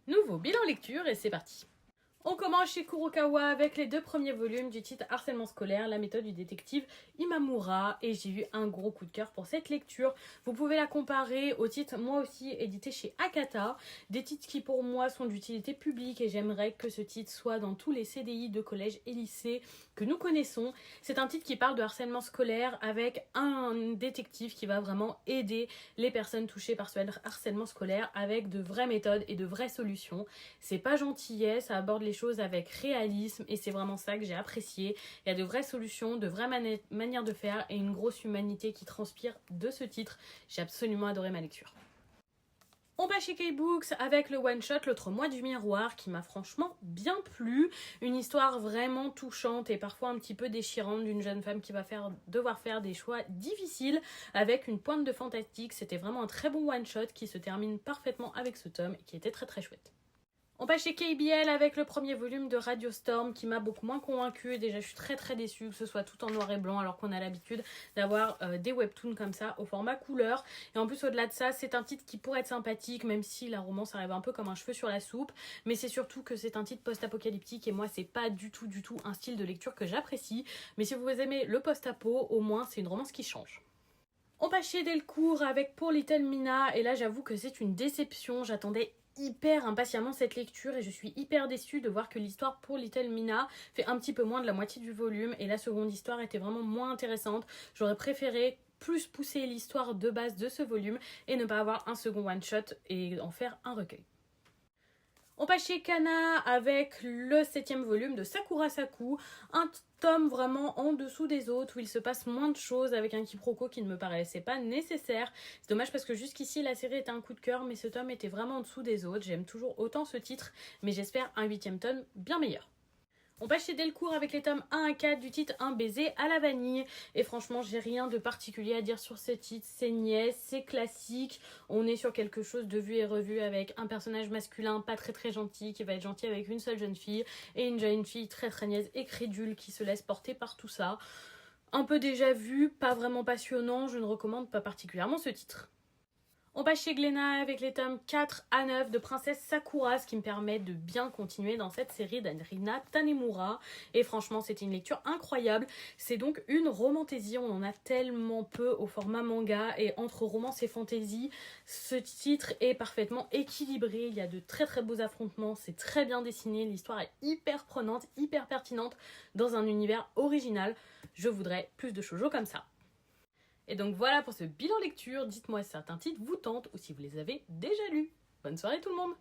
Nouveau bilan lecture et c'est parti. On commence chez Kurokawa avec les 2 premiers volumes du titre Harcèlement scolaire, la méthode du détective Imamura, et j'ai eu un gros coup de cœur pour cette lecture. Vous pouvez la comparer au titre moi aussi édité chez Akata, des titres qui pour moi sont d'utilité publique et j'aimerais que ce titre soit dans tous les CDI de collège et lycée que nous connaissons. C'est un titre qui parle de harcèlement scolaire avec un détective qui va vraiment aider les personnes touchées par ce harcèlement scolaire avec de vraies méthodes et de vraies solutions. C'est pas gentillet, ça aborde les choses avec réalisme et c'est vraiment ça que j'ai apprécié. Il y a de vraies solutions, de vraies manières de faire et une grosse humanité qui transpire de ce titre. J'ai absolument adoré ma lecture. On passe chez K-Books avec le one-shot L'autre mois du miroir qui m'a franchement bien plu. Une histoire vraiment touchante et parfois un petit peu déchirante d'une jeune femme qui va devoir faire des choix difficiles avec une pointe de fantastique. C'était vraiment un très bon one-shot qui se termine parfaitement avec ce tome et qui était très très chouette. On passe chez KBL avec le premier volume de Radio Storm qui m'a beaucoup moins convaincue. Déjà, je suis très très déçue que ce soit tout en noir et blanc alors qu'on a l'habitude d'avoir des webtoons comme ça au format couleur. Et en plus, au-delà de ça, c'est un titre qui pourrait être sympathique même si la romance arrive un peu comme un cheveu sur la soupe. Mais c'est surtout que c'est un titre post-apocalyptique et moi, c'est pas du tout un style de lecture que j'apprécie. Mais si vous aimez le post-apo, au moins, c'est une romance qui change. On passe chez Delcourt avec Pour Little Mina et là, j'avoue que c'est une déception. J'attendais hyper impatiemment cette lecture et je suis hyper déçue de voir que l'histoire Pour Little Mina fait un petit peu moins de la moitié du volume et la seconde histoire était vraiment moins intéressante. J'aurais préféré plus pousser l'histoire de base de ce volume et ne pas avoir un second one shot et en faire un recueil. On passe chez Kana avec le 7e volume de Sakura Saku, un tome vraiment en dessous des autres où il se passe moins de choses avec un quiproquo qui ne me paraissait pas nécessaire. C'est dommage parce que jusqu'ici la série était un coup de cœur mais ce tome était vraiment en dessous des autres. J'aime toujours autant ce titre mais j'espère un 8e tome bien meilleur. On passe chez Delcourt avec les tomes 1 à 4 du titre Un baiser à la vanille. Et franchement, j'ai rien de particulier à dire sur ce titre. C'est niais, c'est classique. On est sur quelque chose de vu et revu avec un personnage masculin pas très gentil qui va être gentil avec une seule jeune fille et une jeune fille très niaise et crédule qui se laisse porter par tout ça. Un peu déjà vu, pas vraiment passionnant. Je ne recommande pas particulièrement ce titre. On passe chez Glénat avec les tomes 4 à 9 de Princesse Sakura, ce qui me permet de bien continuer dans cette série d'Arina Tanemura. Et franchement, c'était une lecture incroyable. C'est donc une romantaisie, on en a tellement peu au format manga. Et entre romance et fantaisie, ce titre est parfaitement équilibré. Il y a de très beaux affrontements, c'est très bien dessiné. L'histoire est hyper prenante, hyper pertinente dans un univers original. Je voudrais plus de shoujo comme ça. Et donc voilà pour ce bilan lecture, dites-moi si certains titres vous tentent ou si vous les avez déjà lus. Bonne soirée tout le monde!